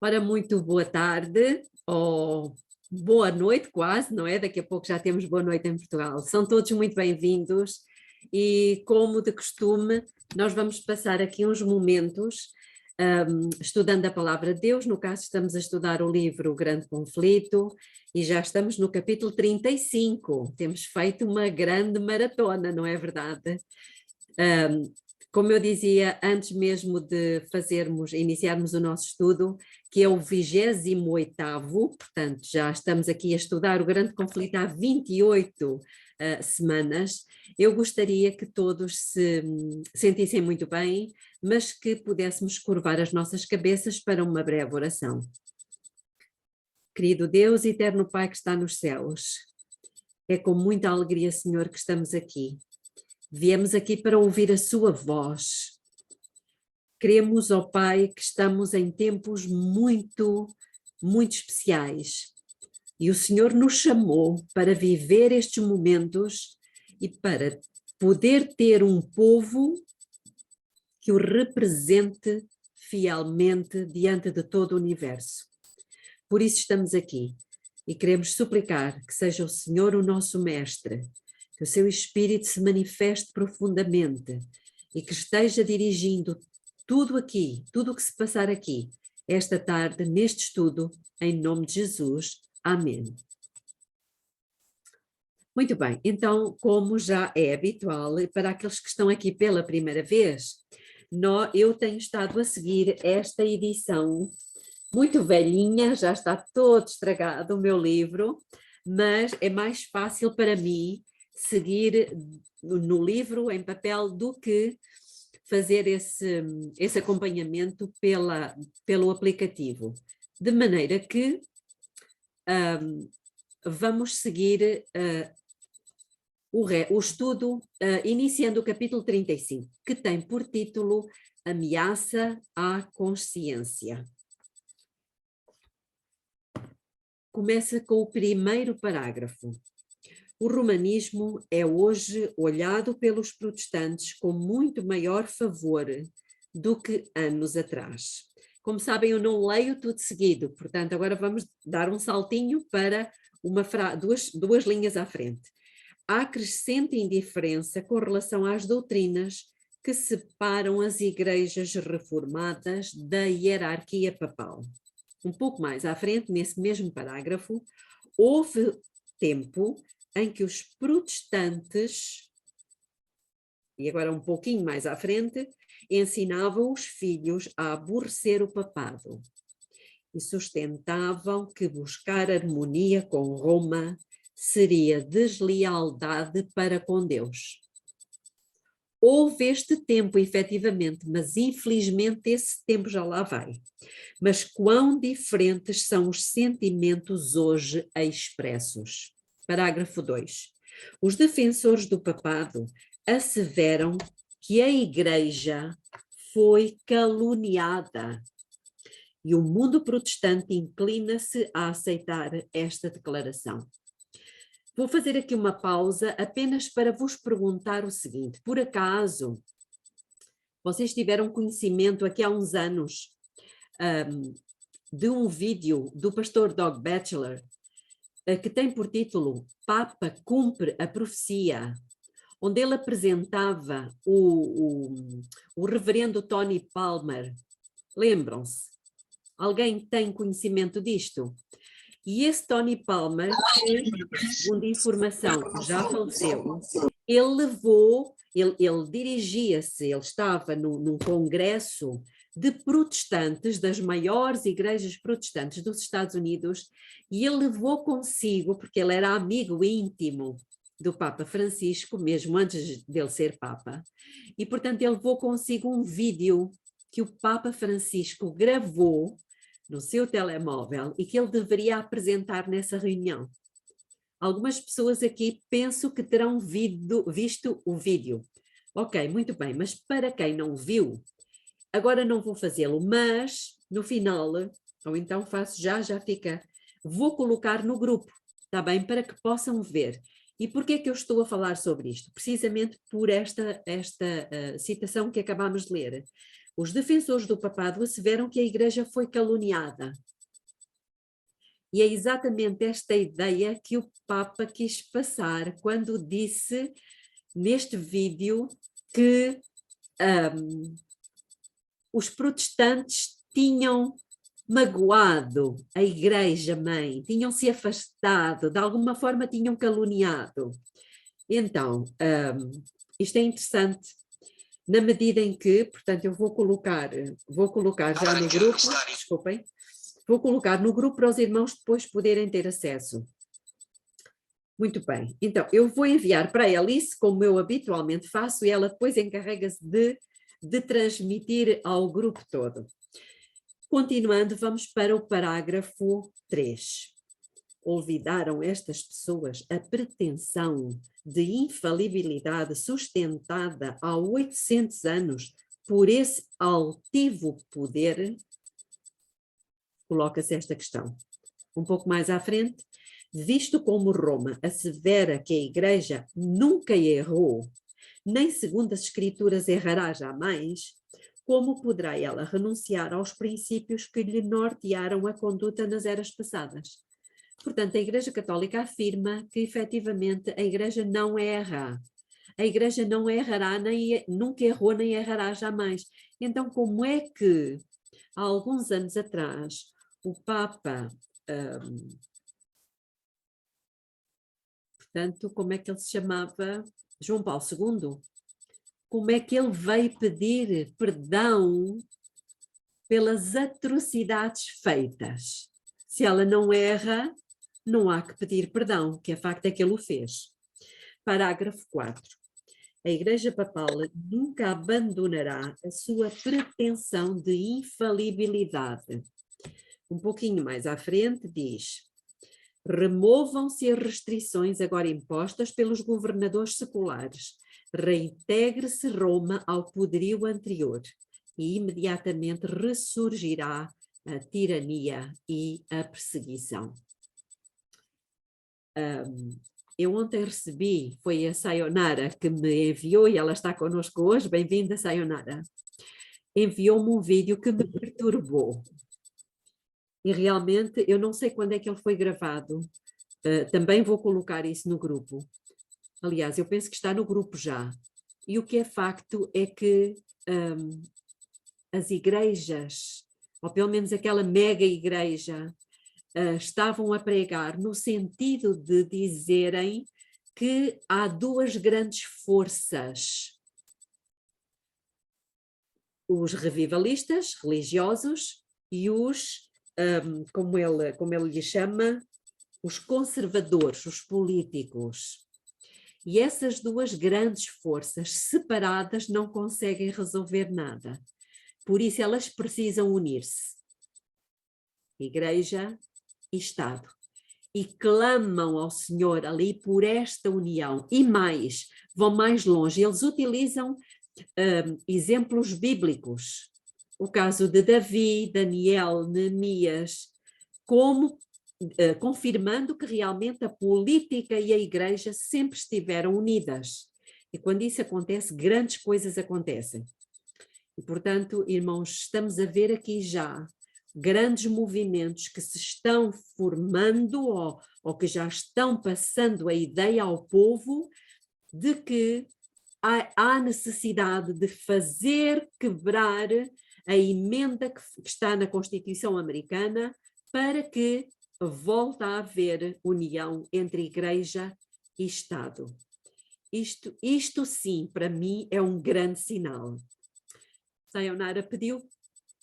Ora, muito boa tarde, ou boa noite quase, não é? Daqui a pouco já temos boa noite em Portugal. São todos muito bem-vindos e, como de costume, nós vamos passar aqui uns momentos estudando a palavra de Deus. No caso, estamos a estudar o livro O Grande Conflito e já estamos no capítulo 35. Temos feito uma grande maratona, não é verdade? Como eu dizia, antes mesmo de iniciarmos o nosso estudo, que é o 28º, portanto já estamos aqui a estudar o Grande Conflito há 28 semanas, eu gostaria que todos se sentissem muito bem, mas que pudéssemos curvar as nossas cabeças para uma breve oração. Querido Deus, eterno Pai que está nos céus, é com muita alegria, Senhor, que estamos aqui. Viemos aqui para ouvir a sua voz. Cremos, ó Pai, que estamos em tempos muito, muito especiais. E o Senhor nos chamou para viver estes momentos e para poder ter um povo que o represente fielmente diante de todo o universo. Por isso estamos aqui e queremos suplicar que seja o Senhor o nosso mestre, que o seu Espírito se manifeste profundamente e que esteja dirigindo tudo aqui, tudo o que se passar aqui, esta tarde, neste estudo, em nome de Jesus. Amém. Muito bem, então, como já é habitual, para aqueles que estão aqui pela primeira vez, eu tenho estado a seguir esta edição muito velhinha, já está todo estragado o meu livro, mas é mais fácil para mim seguir no livro em papel do que fazer esse acompanhamento pelo aplicativo. De maneira que vamos seguir o estudo, iniciando o capítulo 35, que tem por título Ameaça à Consciência. Começa com o primeiro parágrafo. O romanismo é hoje olhado pelos protestantes com muito maior favor do que anos atrás. Como sabem, eu não leio tudo seguido, portanto, agora vamos dar um saltinho para duas linhas à frente. Há crescente indiferença com relação às doutrinas que separam as igrejas reformadas da hierarquia papal. Um pouco mais à frente, nesse mesmo parágrafo, houve tempo em que os protestantes, e agora um pouquinho mais à frente, ensinavam os filhos a aborrecer o papado e sustentavam que buscar harmonia com Roma seria deslealdade para com Deus. Houve este tempo, efetivamente, mas infelizmente esse tempo já lá vai. Mas quão diferentes são os sentimentos hoje expressos. Parágrafo 2. Os defensores do papado asseveram que a Igreja foi caluniada e o mundo protestante inclina-se a aceitar esta declaração. Vou fazer aqui uma pausa apenas para vos perguntar o seguinte: por acaso vocês tiveram conhecimento aqui há uns anos de um vídeo do pastor Doug Batchelor que tem por título Papa Cumpre a Profecia, onde ele apresentava o reverendo Tony Palmer? Lembram-se? Alguém tem conhecimento disto? E esse Tony Palmer, que, segundo informação, já faleceu, ele dirigia-se, ele estava num congresso de protestantes, das maiores igrejas protestantes dos Estados Unidos, e ele levou consigo, porque ele era amigo íntimo do Papa Francisco, mesmo antes dele ser Papa, e portanto ele levou consigo um vídeo que o Papa Francisco gravou no seu telemóvel e que ele deveria apresentar nessa reunião. Algumas pessoas aqui penso que terão visto o vídeo. Ok, muito bem, mas para quem não viu, agora não vou fazê-lo, mas no final, ou então faço já fica, vou colocar no grupo, está bem? Para que possam ver. E porquê é que eu estou a falar sobre isto? Precisamente por esta citação que acabámos de ler. Os defensores do papado asseveram que a Igreja foi caluniada. E é exatamente esta ideia que o Papa quis passar quando disse neste vídeo que os protestantes tinham magoado a Igreja-mãe, tinham se afastado, de alguma forma tinham caluniado. Então, isto é interessante, na medida em que, portanto, eu vou colocar já no grupo, desculpem, vou colocar no grupo para os irmãos depois poderem ter acesso. Muito bem, então eu vou enviar para a Alice, como eu habitualmente faço, e ela depois encarrega-se de transmitir ao grupo todo. Continuando, vamos para o parágrafo 3. Olvidaram estas pessoas a pretensão de infalibilidade sustentada há 800 anos por esse altivo poder? Coloca-se esta questão. Um pouco mais à frente, visto como Roma assevera que a Igreja nunca errou, nem segundo as Escrituras errará jamais, como poderá ela renunciar aos princípios que lhe nortearam a conduta nas eras passadas? Portanto, a Igreja Católica afirma que, efetivamente, a Igreja não erra. A Igreja não errará, nunca errou, nem errará jamais. Então, como é que, há alguns anos atrás, o Papa, portanto, como é que ele se chamava? João Paulo II? Como é que ele veio pedir perdão pelas atrocidades feitas? Se ela não erra, não há que pedir perdão, que a facto é que ele o fez. Parágrafo 4. A Igreja Papal nunca abandonará a sua pretensão de infalibilidade. Um pouquinho mais à frente diz: removam-se as restrições agora impostas pelos governadores seculares, reintegre-se Roma ao poderio anterior e imediatamente ressurgirá a tirania e a perseguição. Eu ontem recebi, foi a Sayonara que me enviou, e ela está connosco hoje, bem-vinda Sayonara, enviou-me um vídeo que me perturbou. E realmente, eu não sei quando é que ele foi gravado, também vou colocar isso no grupo. Aliás, eu penso que está no grupo já. E o que é facto é que as igrejas, ou pelo menos aquela mega igreja, estavam a pregar no sentido de dizerem que há duas grandes forças: os revivalistas religiosos e os, como ele lhe chama, os conservadores, os políticos. E essas duas grandes forças separadas não conseguem resolver nada. Por isso elas precisam unir-se. Igreja e Estado. E clamam ao Senhor ali por esta união. E mais, vão mais longe. Eles utilizam exemplos bíblicos. O caso de Davi, Daniel, Neemias, como confirmando que realmente a política e a igreja sempre estiveram unidas. E quando isso acontece, grandes coisas acontecem. E, portanto, irmãos, estamos a ver aqui já grandes movimentos que se estão formando ou que já estão passando a ideia ao povo de que há necessidade de fazer quebrar a emenda que está na Constituição Americana para que volte a haver união entre Igreja e Estado. Isto sim, para mim, é um grande sinal. Sayonara pediu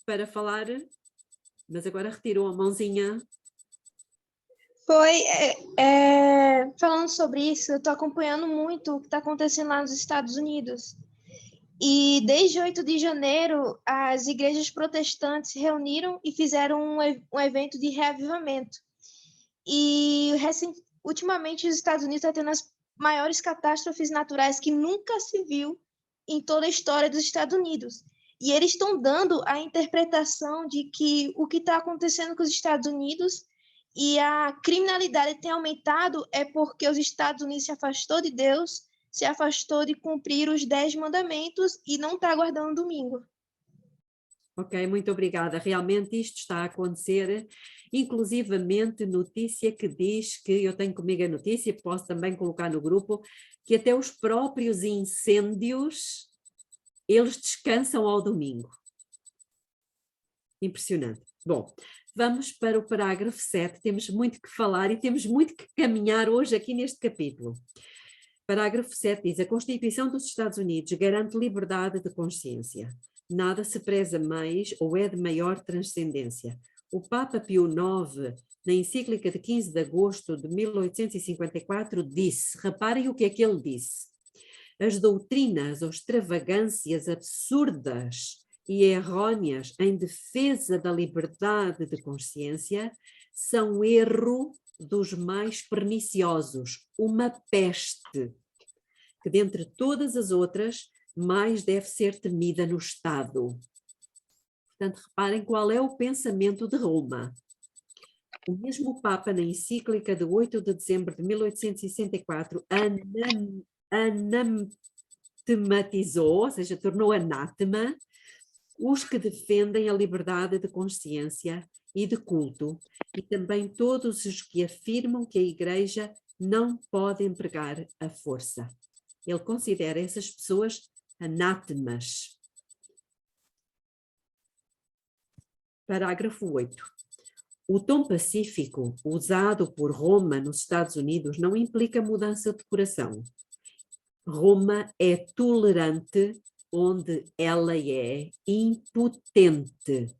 para falar, mas agora retirou a mãozinha. Foi, falando sobre isso, eu estou acompanhando muito o que está acontecendo lá nos Estados Unidos. E desde 8 de janeiro, as igrejas protestantes se reuniram e fizeram um evento de reavivamento. E ultimamente os Estados Unidos estão tendo as maiores catástrofes naturais que nunca se viu em toda a história dos Estados Unidos. E eles estão dando a interpretação de que o que está acontecendo com os Estados Unidos e a criminalidade tem aumentado é porque os Estados Unidos se afastou de Deus, se afastou de cumprir os 10 mandamentos e não está guardando o domingo. Ok, muito obrigada. Realmente isto está a acontecer, inclusivamente notícia que diz que, eu tenho comigo a notícia, posso também colocar no grupo, que até os próprios incêndios, eles descansam ao domingo. Impressionante. Bom, vamos para o parágrafo 7, temos muito que falar e temos muito que caminhar hoje aqui neste capítulo. Parágrafo 7 diz: a Constituição dos Estados Unidos garante liberdade de consciência. Nada se preza mais ou é de maior transcendência. O Papa Pio IX, na encíclica de 15 de agosto de 1854, disse, reparem o que é que ele disse: as doutrinas ou extravagâncias absurdas e errôneas em defesa da liberdade de consciência são erro dos mais perniciosos, uma peste, que dentre todas as outras, mais deve ser temida no Estado. Portanto, reparem qual é o pensamento de Roma. O mesmo Papa, na encíclica de 8 de dezembro de 1864, anatematizou, ou seja, tornou anátema, os que defendem a liberdade de consciência e de culto, e também todos os que afirmam que a Igreja não pode empregar a força. Ele considera essas pessoas anátemas. Parágrafo 8. O tom pacífico usado por Roma nos Estados Unidos não implica mudança de coração. Roma é tolerante onde ela é impotente.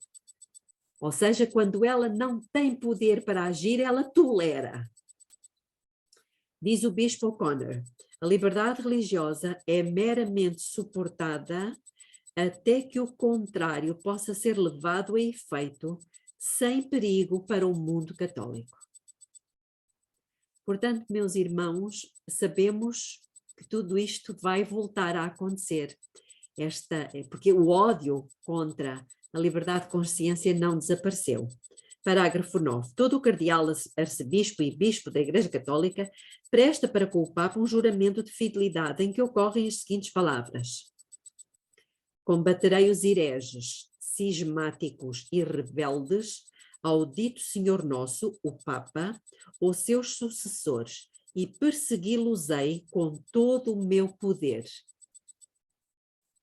Ou seja, quando ela não tem poder para agir, ela tolera. Diz o Bispo O'Connor: a liberdade religiosa é meramente suportada até que o contrário possa ser levado a efeito sem perigo para o mundo católico. Portanto, meus irmãos, sabemos que tudo isto vai voltar a acontecer. Porque o ódio contra a liberdade de consciência não desapareceu. Parágrafo 9. Todo o cardeal, arcebispo e bispo da Igreja Católica presta para com o Papa um juramento de fidelidade em que ocorrem as seguintes palavras: combaterei os hereges, cismáticos e rebeldes ao dito Senhor nosso, o Papa, ou seus sucessores, e persegui-los-ei com todo o meu poder.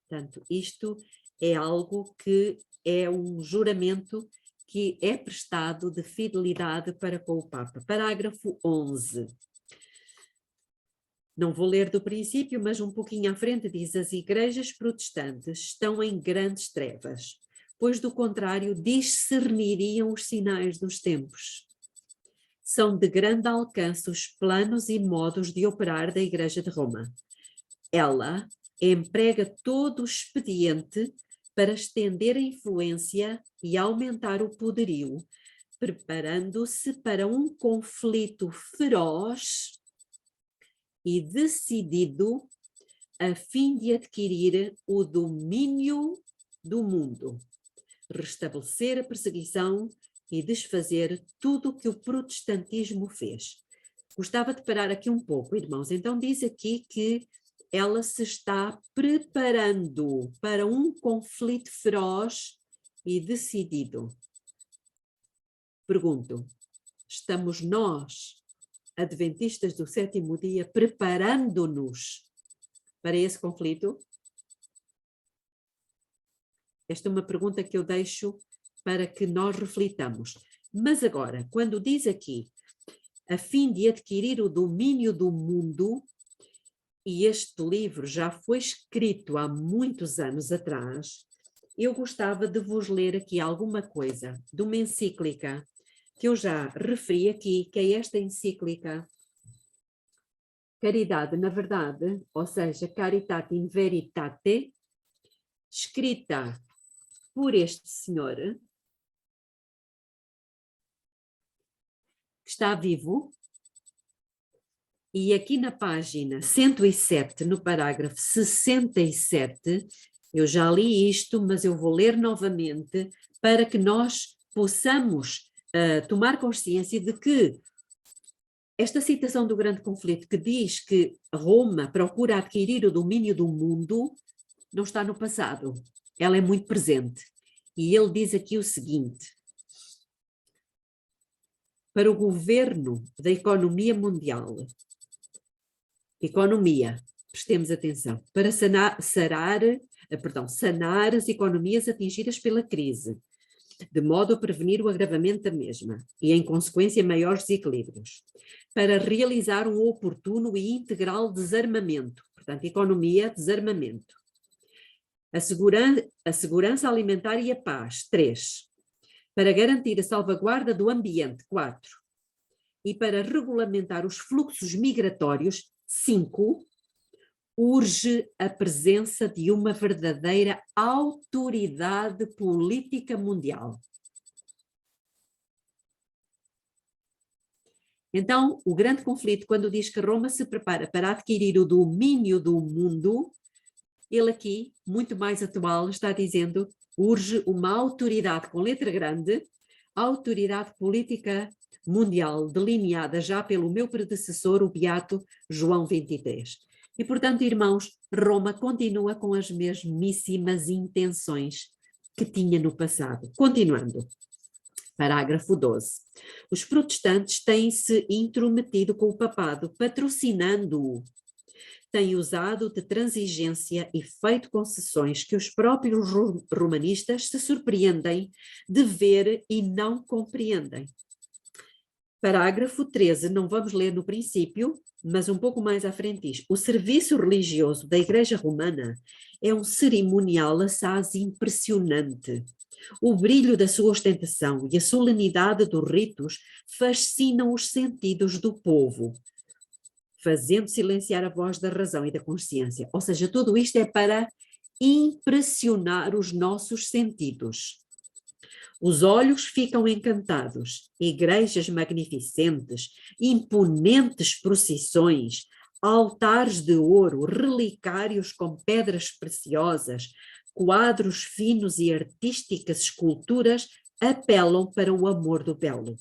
Portanto, isto é algo que é um juramento que é prestado de fidelidade para com o Papa. Parágrafo 11. Não vou ler do princípio, mas um pouquinho à frente diz: as igrejas protestantes estão em grandes trevas, pois do contrário discerniriam os sinais dos tempos. São de grande alcance os planos e modos de operar da Igreja de Roma. Ela emprega todo o expediente para estender a influência e aumentar o poderio, preparando-se para um conflito feroz e decidido a fim de adquirir o domínio do mundo, restabelecer a perseguição e desfazer tudo o que o protestantismo fez. Gostava de parar aqui um pouco, irmãos. Então diz aqui que ela se está preparando para um conflito feroz e decidido. Pergunto: estamos nós, adventistas do sétimo dia, preparando-nos para esse conflito? Esta é uma pergunta que eu deixo para que nós reflitamos. Mas agora, quando diz aqui, a fim de adquirir o domínio do mundo, e este livro já foi escrito há muitos anos atrás, eu gostava de vos ler aqui alguma coisa de uma encíclica que eu já referi aqui, que é esta encíclica Caridade na Verdade, ou seja, Caritate in Veritate, escrita por este senhor, que está vivo. E aqui na página 107, no parágrafo 67, eu já li isto, mas eu vou ler novamente para que nós possamos tomar consciência de que esta citação do grande conflito que diz que Roma procura adquirir o domínio do mundo não está no passado, ela é muito presente. E ele diz aqui o seguinte: para o governo da economia mundial, prestemos atenção, para sanar as economias atingidas pela crise, de modo a prevenir o agravamento da mesma e, em consequência, maiores desequilíbrios, para realizar um oportuno e integral desarmamento, portanto, economia, desarmamento, a segurança alimentar e a paz, 3, para garantir a salvaguarda do ambiente, 4, e para regulamentar os fluxos migratórios, 5, urge a presença de uma verdadeira autoridade política mundial. Então, o grande conflito, quando diz que Roma se prepara para adquirir o domínio do mundo, ele aqui, muito mais atual, está dizendo: urge uma autoridade com letra grande, autoridade política mundial, delineada já pelo meu predecessor, o beato João 23. E, portanto, irmãos, Roma continua com as mesmíssimas intenções que tinha no passado. Continuando. Parágrafo 12. Os protestantes têm-se intrometido com o papado, patrocinando-o. Têm usado de transigência e feito concessões que os próprios romanistas se surpreendem de ver e não compreendem. Parágrafo 13, não vamos ler no princípio, mas um pouco mais à frente diz: o serviço religioso da Igreja Romana é um cerimonial assaz impressionante. O brilho da sua ostentação e a solenidade dos ritos fascinam os sentidos do povo, fazendo silenciar a voz da razão e da consciência. Ou seja, tudo isto é para impressionar os nossos sentidos. Os olhos ficam encantados, igrejas magnificentes, imponentes procissões, altares de ouro, relicários com pedras preciosas, quadros finos e artísticas esculturas apelam para o amor do belo.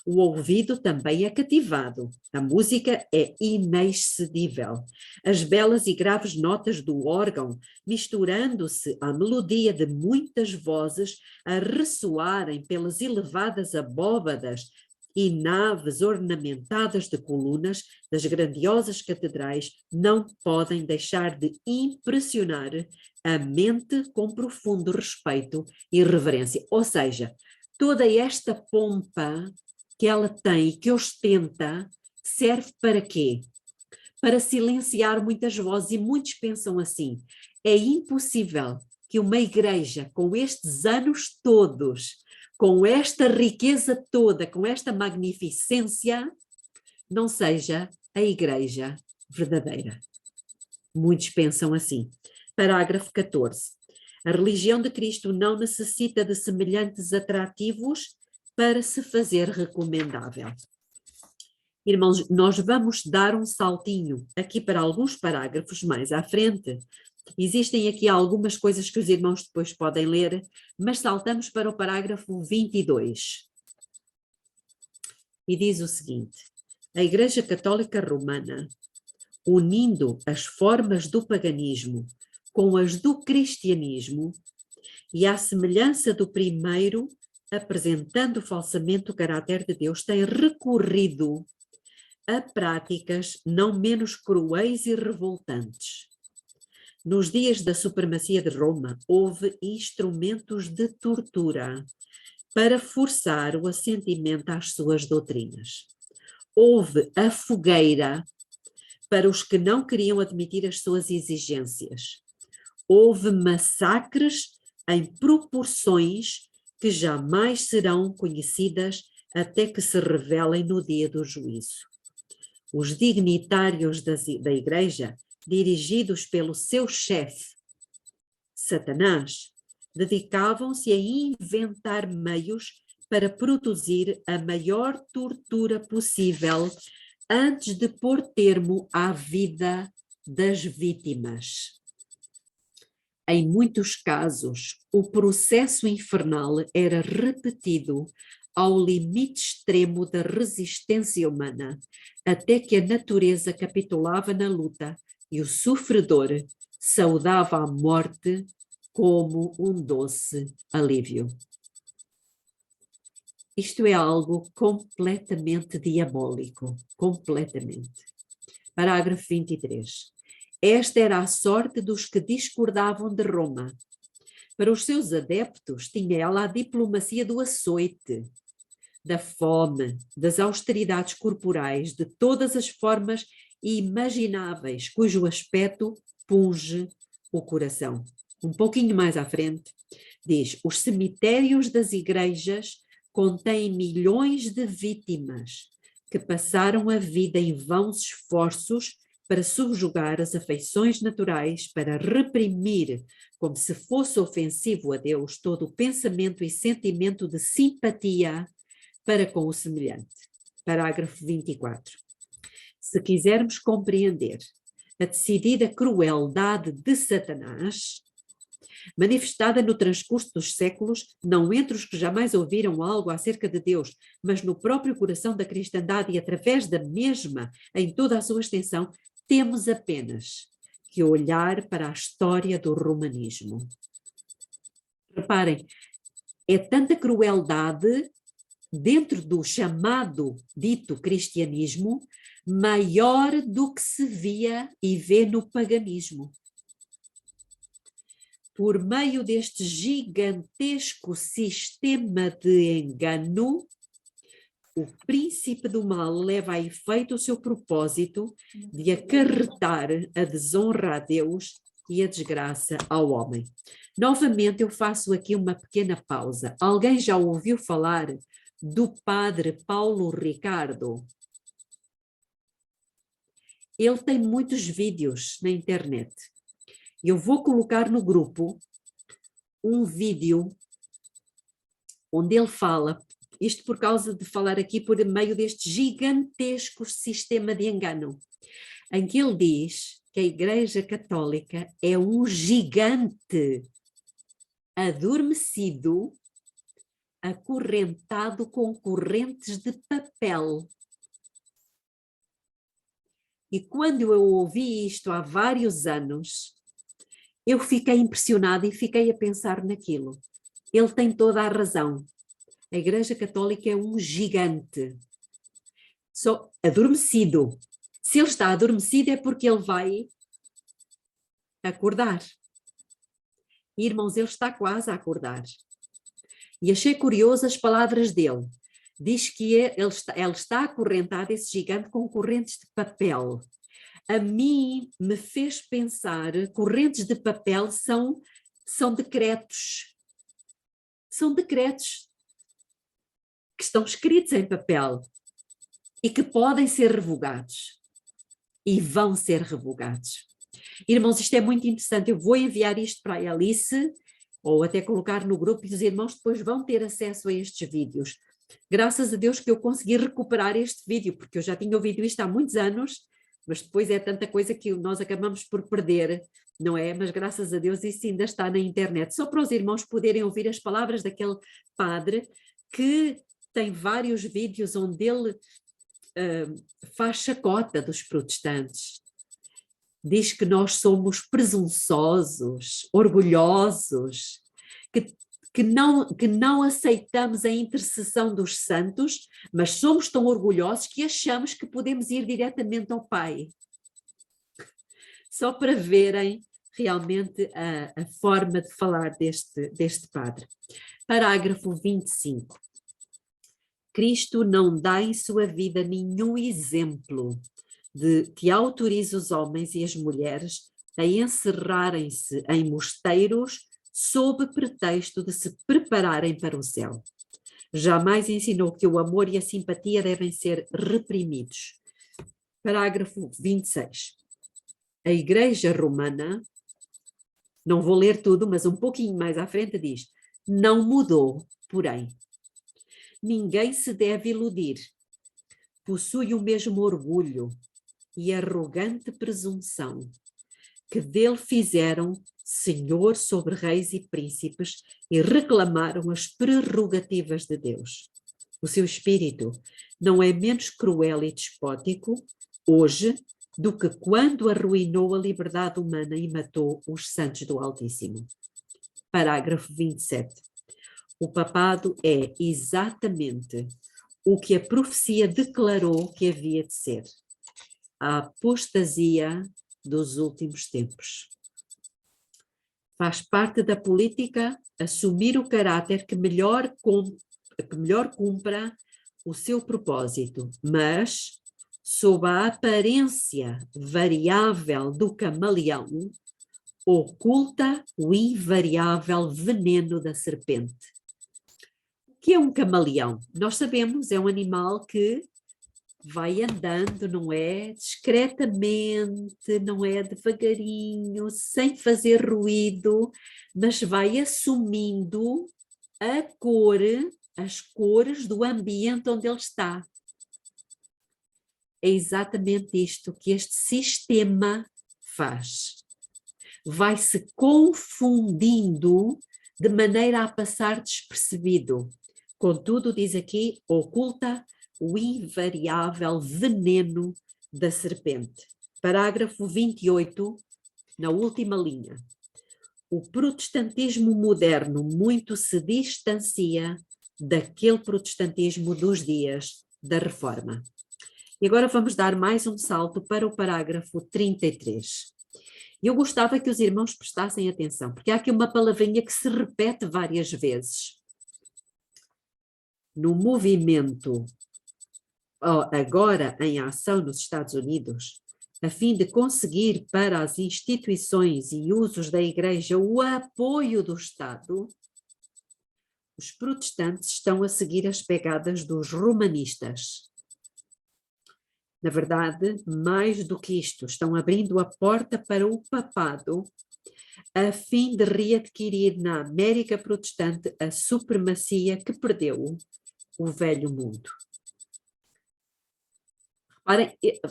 O ouvido também é cativado, a música é inexcedível. As belas e graves notas do órgão, misturando-se à melodia de muitas vozes, a ressoarem pelas elevadas abóbadas e naves ornamentadas de colunas das grandiosas catedrais, não podem deixar de impressionar a mente com profundo respeito e reverência. Ou seja, toda esta pompa que ela tem e que ostenta serve para quê? Para silenciar muitas vozes, e muitos pensam assim: é impossível que uma igreja com estes anos todos, com esta riqueza toda, com esta magnificência, não seja a igreja verdadeira. Muitos pensam assim. Parágrafo 14. A religião de Cristo não necessita de semelhantes atrativos para se fazer recomendável. Irmãos, nós vamos dar um saltinho aqui para alguns parágrafos mais à frente. Existem aqui algumas coisas que os irmãos depois podem ler, mas saltamos para o parágrafo 22. E diz o seguinte: a Igreja Católica Romana, unindo as formas do paganismo com as do cristianismo, e à semelhança do primeiro, apresentando falsamente o caráter de Deus, tem recorrido a práticas não menos cruéis e revoltantes. Nos dias da supremacia de Roma, houve instrumentos de tortura para forçar o assentimento às suas doutrinas. Houve a fogueira para os que não queriam admitir as suas exigências. Houve massacres em proporções que jamais serão conhecidas até que se revelem no dia do juízo. Os dignitários da Igreja, dirigidos pelo seu chefe, Satanás, dedicavam-se a inventar meios para produzir a maior tortura possível antes de pôr termo à vida das vítimas. Em muitos casos, o processo infernal era repetido ao limite extremo da resistência humana, até que a natureza capitulava na luta e o sofredor saudava a morte como um doce alívio. Isto é algo completamente diabólico, completamente. Parágrafo 23. Esta era a sorte dos que discordavam de Roma. Para os seus adeptos, tinha ela a diplomacia do açoite, da fome, das austeridades corporais, de todas as formas imagináveis, cujo aspecto punge o coração. Um pouquinho mais à frente, diz: os cemitérios das igrejas contêm milhões de vítimas que passaram a vida em vãos esforços para subjugar as afeições naturais, para reprimir, como se fosse ofensivo a Deus, todo o pensamento e sentimento de simpatia para com o semelhante. Parágrafo 24. Se quisermos compreender a decidida crueldade de Satanás, manifestada no transcurso dos séculos, não entre os que jamais ouviram algo acerca de Deus, mas no próprio coração da cristandade e através da mesma, em toda a sua extensão, temos apenas que olhar para a história do romanismo. Reparem, é tanta crueldade dentro do chamado dito cristianismo, maior do que se via e vê no paganismo. Por meio deste gigantesco sistema de engano, o príncipe do mal leva a efeito o seu propósito de acarretar a desonra a Deus e a desgraça ao homem. Novamente eu faço aqui uma pequena pausa. Alguém já ouviu falar do padre Paulo Ricardo? Ele tem muitos vídeos na internet. Eu vou colocar no grupo um vídeo onde ele fala, isto por causa de falar aqui por meio deste gigantesco sistema de engano, em que ele diz que a Igreja Católica é um gigante adormecido, acorrentado com correntes de papel. E quando eu ouvi isto há vários anos, eu fiquei impressionada e fiquei a pensar naquilo. Ele tem toda a razão. A Igreja Católica é um gigante. Só adormecido. Se ele está adormecido é porque ele vai acordar. Irmãos, ele está quase a acordar. E achei curioso as palavras dele. Diz que ele está acorrentado, esse gigante, com correntes de papel. A mim me fez pensar, correntes de papel são decretos. São decretos que estão escritos em papel e que podem ser revogados. E vão ser revogados. Irmãos, isto é muito interessante. Eu vou enviar isto para a Alice, ou até colocar no grupo, e os irmãos depois vão ter acesso a estes vídeos. Graças a Deus que eu consegui recuperar este vídeo, porque eu já tinha ouvido isto há muitos anos, mas depois é tanta coisa que nós acabamos por perder, não é? Mas graças a Deus isso ainda está na internet, só para os irmãos poderem ouvir as palavras daquele padre que tem vários vídeos onde ele faz chacota dos protestantes. Diz que nós somos presunçosos, orgulhosos, que não aceitamos a intercessão dos santos, mas somos tão orgulhosos que achamos que podemos ir diretamente ao Pai. Só para verem realmente a forma de falar deste padre. Parágrafo 25. Cristo não dá em sua vida nenhum exemplo que autorize os homens e as mulheres a encerrarem-se em mosteiros sob pretexto de se prepararem para o céu. Jamais ensinou que o amor e a simpatia devem ser reprimidos. Parágrafo 26. A Igreja Romana, não vou ler tudo, mas um pouquinho mais à frente diz, não mudou, porém. Ninguém se deve iludir. Possui o mesmo orgulho e arrogante presunção que dele fizeram senhor sobre reis e príncipes e reclamaram as prerrogativas de Deus. O seu espírito não é menos cruel e despótico hoje do que quando arruinou a liberdade humana e matou os santos do Altíssimo. Parágrafo 27. O papado é exatamente o que a profecia declarou que havia de ser: a apostasia dos últimos tempos. Faz parte da política assumir o caráter que melhor cumpra o seu propósito, mas, sob a aparência variável do camaleão, oculta o invariável veneno da serpente. O que é um camaleão? Nós sabemos, é um animal que vai andando, não é? Discretamente, não é? Devagarinho, sem fazer ruído, mas vai assumindo as cores do ambiente onde ele está. É exatamente isto que este sistema faz. Vai se confundindo de maneira a passar despercebido. Contudo, diz aqui, oculta o invariável veneno da serpente. Parágrafo 28, na última linha. O protestantismo moderno muito se distancia daquele protestantismo dos dias da Reforma. E agora vamos dar mais um salto para o parágrafo 33. Eu gostava que os irmãos prestassem atenção, porque há aqui uma palavrinha que se repete várias vezes. No movimento agora em ação nos Estados Unidos, a fim de conseguir para as instituições e usos da Igreja o apoio do Estado, os protestantes estão a seguir as pegadas dos romanistas. Na verdade, mais do que isto, estão abrindo a porta para o papado a fim de readquirir na América protestante a supremacia que perdeu o velho mundo.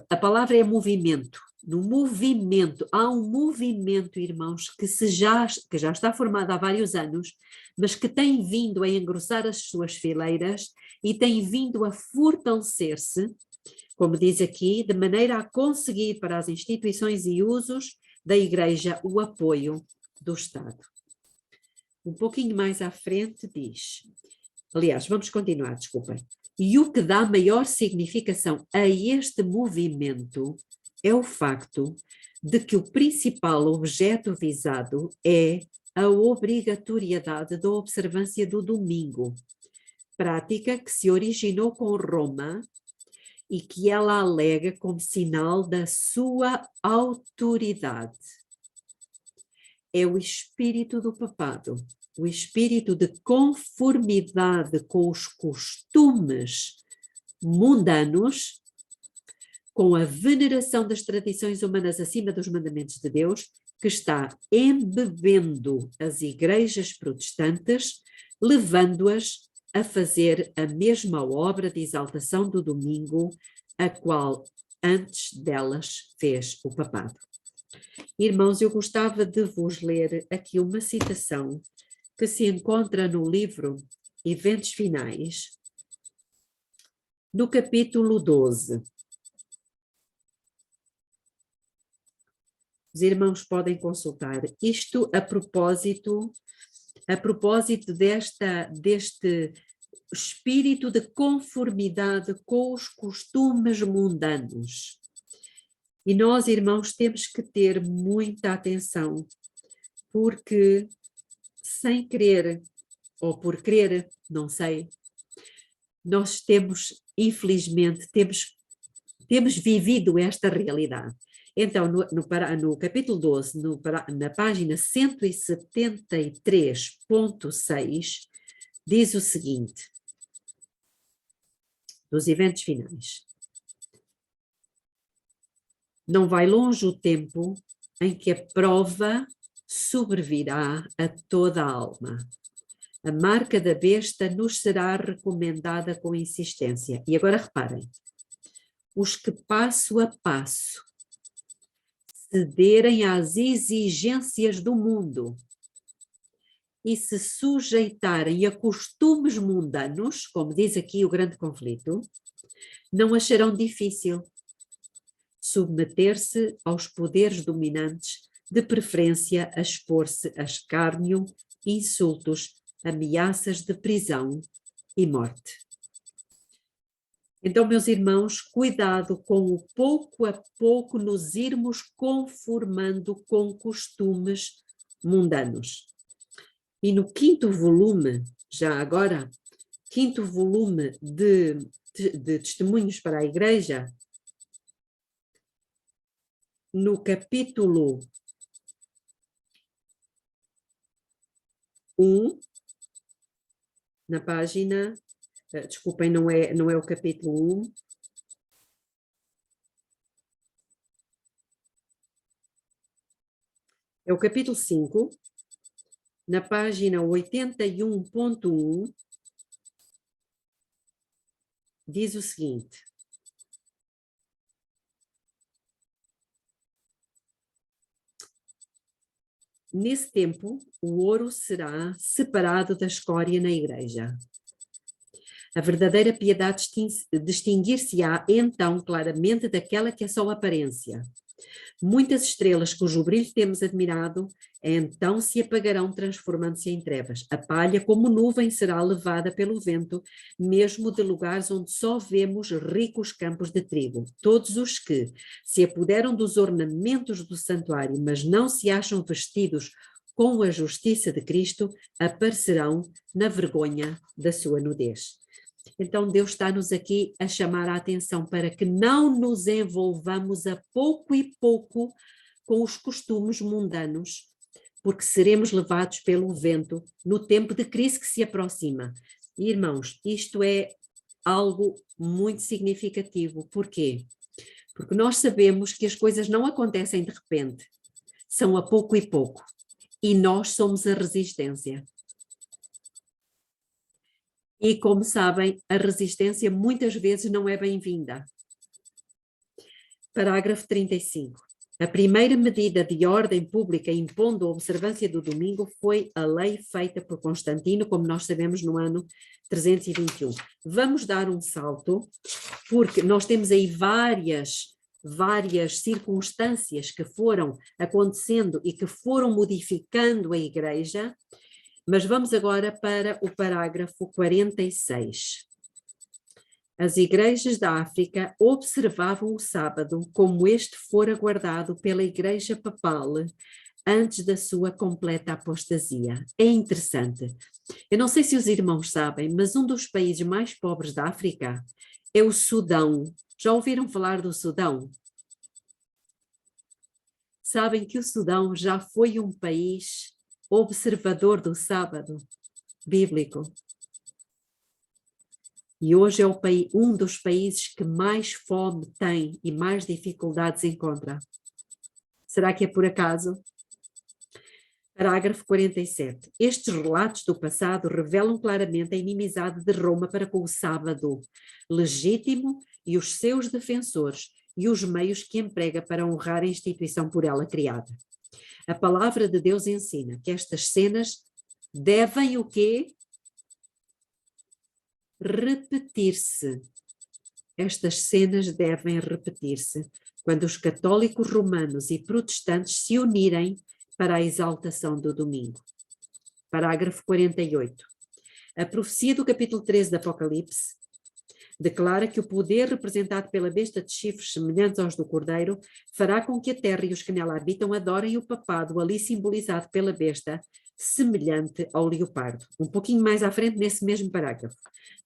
A palavra é movimento. No movimento, há um movimento, irmãos, que já está formado há vários anos, mas que tem vindo a engrossar as suas fileiras e tem vindo a fortalecer-se, como diz aqui, de maneira a conseguir para as instituições e usos da Igreja o apoio do Estado. Um pouquinho mais à frente diz, aliás, vamos continuar, desculpem. E o que dá maior significação a este movimento é o facto de que o principal objeto visado é a obrigatoriedade da observância do domingo, prática que se originou com Roma e que ela alega como sinal da sua autoridade. É o espírito do papado, o espírito de conformidade com os costumes mundanos, com a veneração das tradições humanas acima dos mandamentos de Deus, que está embebendo as igrejas protestantes, levando-as a fazer a mesma obra de exaltação do domingo, a qual antes delas fez o papado. Irmãos, eu gostava de vos ler aqui uma citação que se encontra no livro Eventos Finais, no capítulo 12. Os irmãos podem consultar isto a propósito deste espírito de conformidade com os costumes mundanos. E nós, irmãos, temos que ter muita atenção, porque sem querer, ou por querer, não sei, nós infelizmente, temos vivido esta realidade. Então, no capítulo 12, na página 173.6, diz o seguinte, dos eventos finais. Não vai longe o tempo em que a prova sobrevirá a toda a alma. A marca da besta nos será recomendada com insistência. E agora reparem, os que passo a passo cederem às exigências do mundo e se sujeitarem a costumes mundanos, como diz aqui o grande conflito, não acharão difícil submeter-se aos poderes dominantes de preferência a expor-se a escárnio, insultos, ameaças de prisão e morte. Então, meus irmãos, cuidado com o pouco a pouco nos irmos conformando com costumes mundanos. E no quinto volume, já agora, quinto volume de Testemunhos para a Igreja, no capítulo 1, na página, desculpem, não é o capítulo 1, é o capítulo 5, na página 81.1, diz o seguinte: nesse tempo, o ouro será separado da escória na igreja. A verdadeira piedade distinguir-se-á então claramente daquela que é só aparência. Muitas estrelas cujo brilho temos admirado, então se apagarão, transformando-se em trevas. A palha, como nuvem, será levada pelo vento, mesmo de lugares onde só vemos ricos campos de trigo. Todos os que se apoderam dos ornamentos do santuário, mas não se acham vestidos com a justiça de Cristo, aparecerão na vergonha da sua nudez. Então Deus está-nos aqui a chamar a atenção para que não nos envolvamos a pouco e pouco com os costumes mundanos, porque seremos levados pelo vento no tempo de crise que se aproxima. E, irmãos, isto é algo muito significativo. Porquê? Porque nós sabemos que as coisas não acontecem de repente, são a pouco e pouco, e nós somos a resistência. E, como sabem, a resistência muitas vezes não é bem-vinda. Parágrafo 35. A primeira medida de ordem pública impondo a observância do domingo foi a lei feita por Constantino, como nós sabemos, no ano 321. Vamos dar um salto, porque nós temos aí várias circunstâncias que foram acontecendo e que foram modificando a Igreja. Mas vamos agora para o parágrafo 46. As igrejas da África observavam o sábado como este fora guardado pela Igreja Papal antes da sua completa apostasia. É interessante. Eu não sei se os irmãos sabem, mas um dos países mais pobres da África é o Sudão. Já ouviram falar do Sudão? Sabem que o Sudão já foi um país observador do sábado bíblico. E hoje é um dos países que mais fome tem e mais dificuldades encontra. Será que é por acaso? Parágrafo 47. Estes relatos do passado revelam claramente a inimizade de Roma para com o sábado legítimo e os seus defensores e os meios que emprega para honrar a instituição por ela criada. A palavra de Deus ensina que estas cenas devem o quê? Repetir-se. Estas cenas devem repetir-se quando os católicos romanos e protestantes se unirem para a exaltação do domingo. Parágrafo 48. A profecia do capítulo 13 do Apocalipse declara que o poder representado pela besta de chifres semelhantes aos do cordeiro fará com que a terra e os que nela habitam adorem o papado ali simbolizado pela besta, semelhante ao leopardo. Um pouquinho mais à frente, nesse mesmo parágrafo,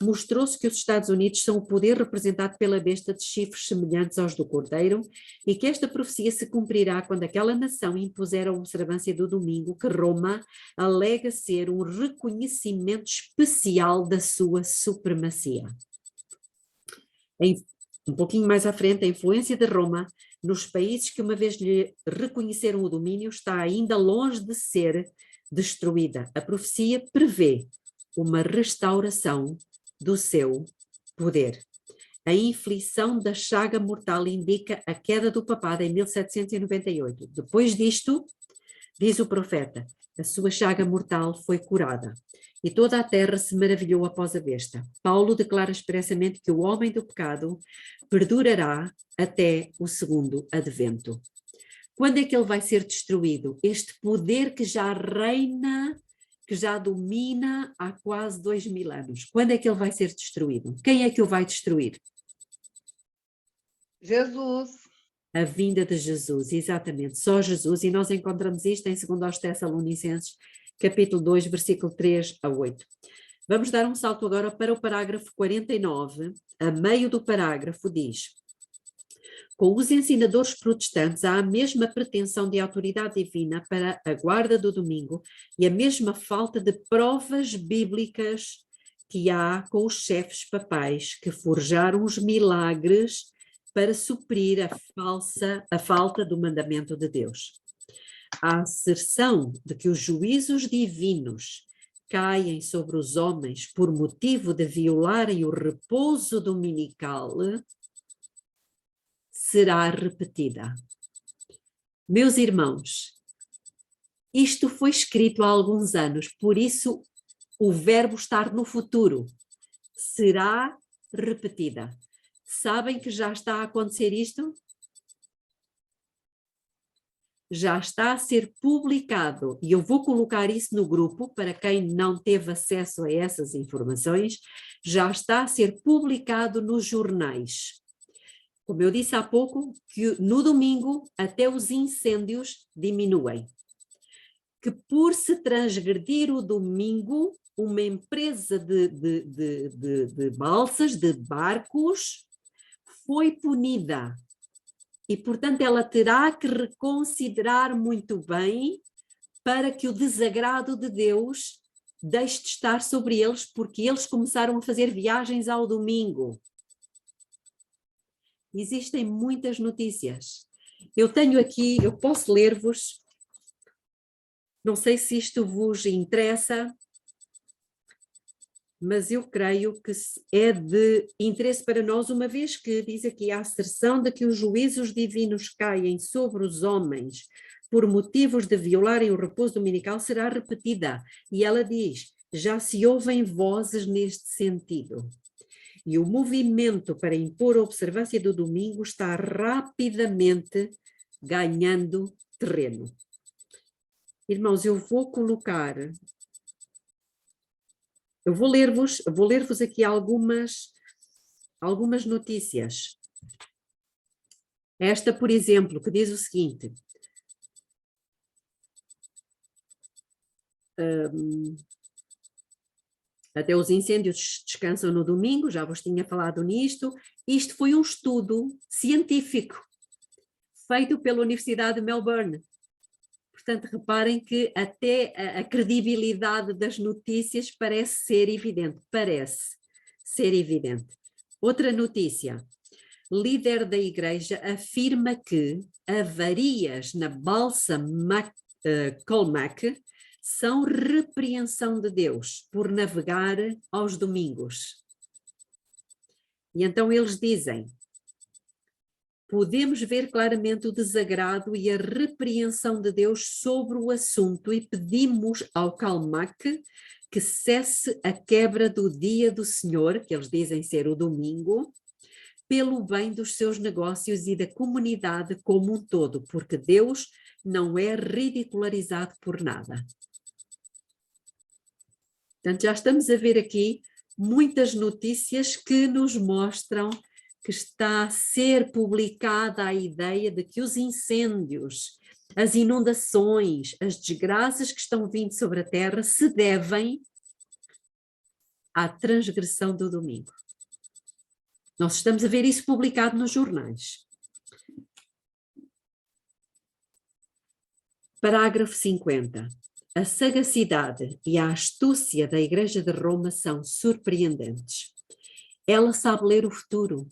mostrou-se que os Estados Unidos são o poder representado pela besta de chifres semelhantes aos do cordeiro e que esta profecia se cumprirá quando aquela nação impuser a observância do domingo, que Roma alega ser um reconhecimento especial da sua supremacia. Um pouquinho mais à frente, a influência de Roma nos países que uma vez lhe reconheceram o domínio está ainda longe de ser destruída. A profecia prevê uma restauração do seu poder. A inflição da chaga mortal indica a queda do papado em 1798. Depois disto, diz o profeta, a sua chaga mortal foi curada. E toda a terra se maravilhou após a besta. Paulo declara expressamente que o homem do pecado perdurará até o segundo advento. Quando é que ele vai ser destruído? Este poder que já reina, que já domina há quase 2000 anos. Quando é que ele vai ser destruído? Quem é que o vai destruir? Jesus. A vinda de Jesus, exatamente, só Jesus, e nós encontramos isto em 2 Tessalonicenses, capítulo 2, versículo 3 a 8. Vamos dar um salto agora para o parágrafo 49, a meio do parágrafo diz: com os ensinadores protestantes há a mesma pretensão de autoridade divina para a guarda do domingo e a mesma falta de provas bíblicas que há com os chefes papais que forjaram os milagres para suprir a falta do mandamento de Deus. A asserção de que os juízos divinos caem sobre os homens por motivo de violarem o repouso dominical será repetida. Meus irmãos, isto foi escrito há alguns anos, por isso o verbo estar no futuro será repetida. Sabem que já está a acontecer isto? Já está a ser publicado, e eu vou colocar isso no grupo para quem não teve acesso a essas informações, já está a ser publicado nos jornais. Como eu disse há pouco, que no domingo até os incêndios diminuem. Que por se transgredir o domingo, uma empresa de balsas, de barcos, foi punida. E, portanto, ela terá que reconsiderar muito bem para que o desagrado de Deus deixe de estar sobre eles, porque eles começaram a fazer viagens ao domingo. Existem muitas notícias. Eu tenho aqui, eu posso ler-vos, não sei se isto vos interessa, mas eu creio que é de interesse para nós, uma vez que diz aqui a asserção de que os juízos divinos caem sobre os homens por motivos de violarem o repouso dominical será repetida. E ela diz, já se ouvem vozes neste sentido. E o movimento para impor a observância do domingo está rapidamente ganhando terreno. Irmãos, eu vou ler-vos aqui algumas notícias. Esta, por exemplo, que diz o seguinte: até os incêndios descansam no domingo, já vos tinha falado nisto. Isto foi um estudo científico feito pela Universidade de Melbourne. Portanto, reparem que até a credibilidade das notícias parece ser evidente. Outra notícia. Líder da igreja afirma que avarias na balsa Colmac são repreensão de Deus por navegar aos domingos. E então eles dizem: podemos ver claramente o desagrado e a repreensão de Deus sobre o assunto e pedimos ao Colmac que cesse a quebra do dia do Senhor, que eles dizem ser o domingo, pelo bem dos seus negócios e da comunidade como um todo, porque Deus não é ridicularizado por nada. Portanto, já estamos a ver aqui muitas notícias que nos mostram que está a ser publicada a ideia de que os incêndios, as inundações, as desgraças que estão vindo sobre a terra se devem à transgressão do domingo. Nós estamos a ver isso publicado nos jornais. Parágrafo 50. A sagacidade e a astúcia da Igreja de Roma são surpreendentes. Ela sabe ler o futuro.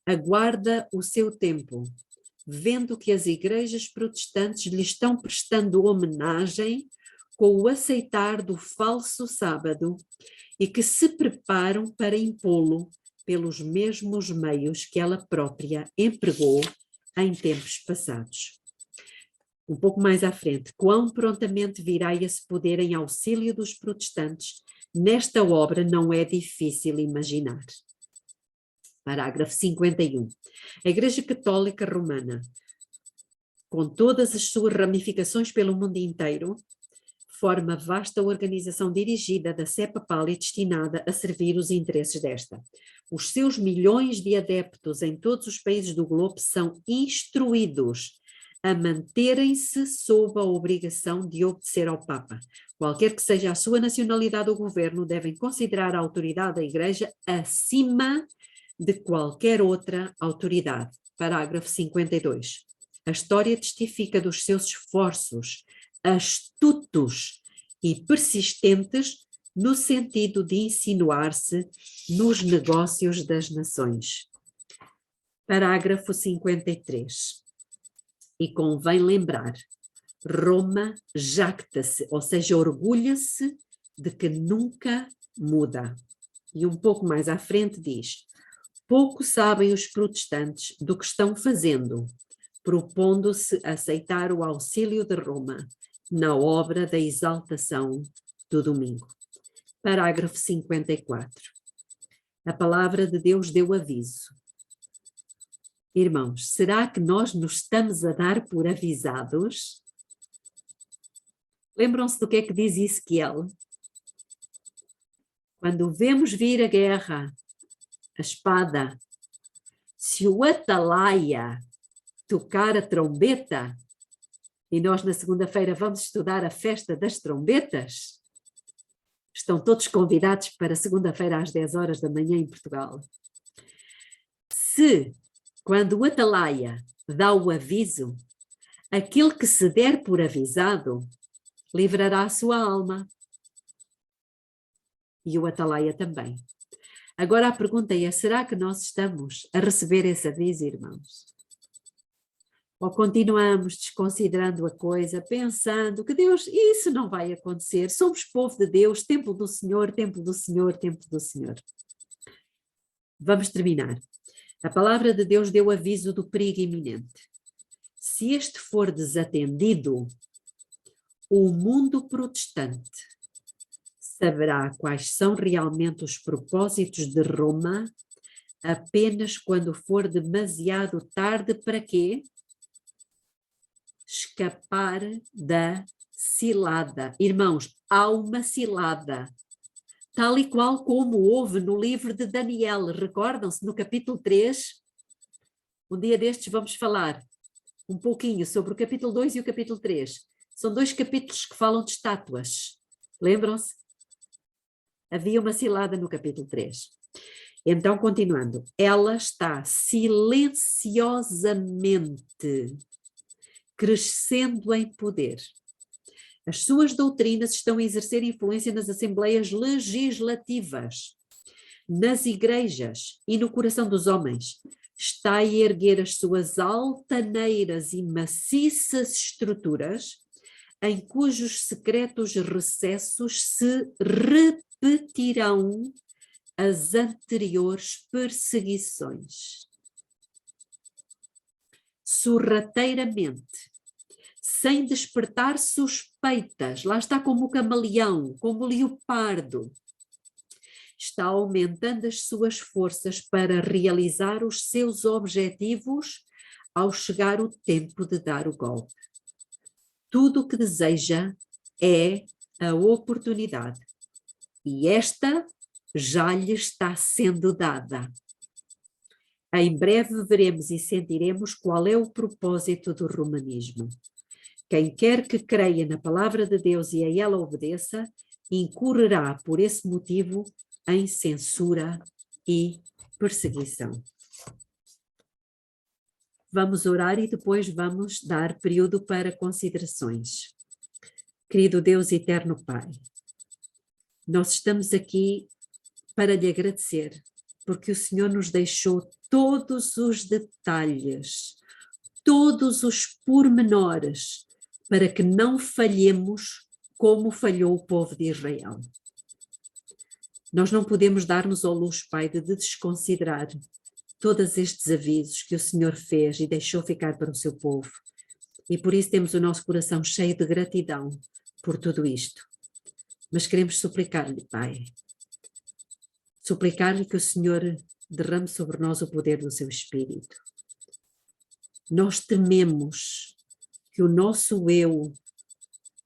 Aguarda o seu tempo, vendo que as igrejas protestantes lhe estão prestando homenagem com o aceitar do falso sábado e que se preparam para impô-lo pelos mesmos meios que ela própria empregou em tempos passados. Um pouco mais à frente, quão prontamente virá esse poder em auxílio dos protestantes, nesta obra não é difícil imaginar. Parágrafo 51. A Igreja Católica Romana com todas as suas ramificações pelo mundo inteiro, forma vasta organização dirigida da Sé Papal e destinada a servir os interesses desta. Os seus milhões de adeptos em todos os países do globo são instruídos a manterem-se sob a obrigação de obedecer ao Papa. Qualquer que seja a sua nacionalidade ou governo, devem considerar a autoridade da Igreja acima de qualquer outra autoridade. Parágrafo 52. A história testifica dos seus esforços astutos e persistentes no sentido de insinuar-se nos negócios das nações. Parágrafo 53. E convém lembrar, Roma jacta-se, ou seja, orgulha-se de que nunca muda. E um pouco mais à frente diz, pouco sabem os protestantes do que estão fazendo, propondo-se aceitar o auxílio de Roma na obra da exaltação do domingo. Parágrafo 54. A palavra de Deus deu aviso. Irmãos, será que nós nos estamos a dar por avisados? Lembram-se do que é que diz Ezequiel? Quando vemos vir a guerra, a espada, se o atalaia tocar a trombeta, e nós na segunda-feira vamos estudar a festa das trombetas, estão todos convidados para segunda-feira às 10 horas da manhã em Portugal. Se, quando o atalaia dá o aviso, aquele que se der por avisado, livrará a sua alma. E o atalaia também. Agora a pergunta é, será que nós estamos a receber esse aviso, irmãos? Ou continuamos desconsiderando a coisa, pensando que Deus, isso não vai acontecer, somos povo de Deus, templo do Senhor, templo do Senhor, templo do Senhor. Vamos terminar. A palavra de Deus deu aviso do perigo iminente. Se este for desatendido, o mundo protestante saberá quais são realmente os propósitos de Roma apenas quando for demasiado tarde para quê? Escapar da cilada. Irmãos, há uma cilada, tal e qual como houve no livro de Daniel. Recordam-se, no capítulo 3? Um dia destes vamos falar um pouquinho sobre o capítulo 2 e o capítulo 3. São dois capítulos que falam de estátuas. Lembram-se? Havia uma cilada no capítulo 3. Então, continuando. Ela está silenciosamente crescendo em poder. As suas doutrinas estão a exercer influência nas assembleias legislativas, nas igrejas e no coração dos homens. Está a erguer as suas altaneiras e maciças estruturas, em cujos secretos recessos se repetirão as anteriores perseguições. Sorrateiramente, sem despertar suspeitas, lá está como o camaleão, como o leopardo, está aumentando as suas forças para realizar os seus objetivos ao chegar o tempo de dar o golpe. Tudo o que deseja é a oportunidade, e esta já lhe está sendo dada. Em breve veremos e sentiremos qual é o propósito do romanismo. Quem quer que creia na palavra de Deus e a ela obedeça, incorrerá por esse motivo em censura e perseguição. Vamos orar e depois vamos dar período para considerações. Querido Deus eterno Pai, nós estamos aqui para lhe agradecer, porque o Senhor nos deixou todos os detalhes, todos os pormenores, para que não falhemos como falhou o povo de Israel. Nós não podemos dar-nos ao luxo, Pai, de desconsiderar todos estes avisos que o Senhor fez e deixou ficar para o seu povo. E por isso temos o nosso coração cheio de gratidão por tudo isto. Mas queremos suplicar-lhe, Pai, suplicar-lhe que o Senhor derrame sobre nós o poder do seu Espírito. Nós tememos que o nosso eu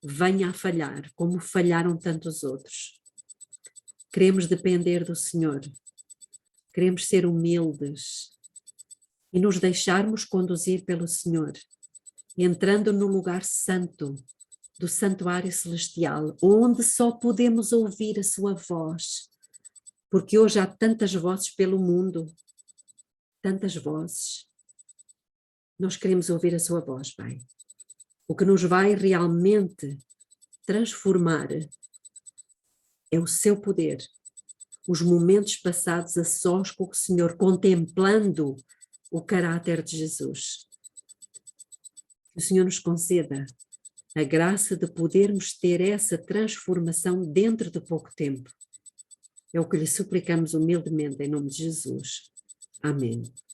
venha a falhar, como falharam tantos outros. Queremos depender do Senhor. Queremos ser humildes e nos deixarmos conduzir pelo Senhor, entrando no lugar santo do santuário celestial, onde só podemos ouvir a sua voz, porque hoje há tantas vozes pelo mundo, tantas vozes. Nós queremos ouvir a sua voz, Pai. O que nos vai realmente transformar é o seu poder, os momentos passados a sós com o Senhor, contemplando o caráter de Jesus. Que o Senhor nos conceda a graça de podermos ter essa transformação dentro de pouco tempo. É o que lhe suplicamos humildemente em nome de Jesus. Amém.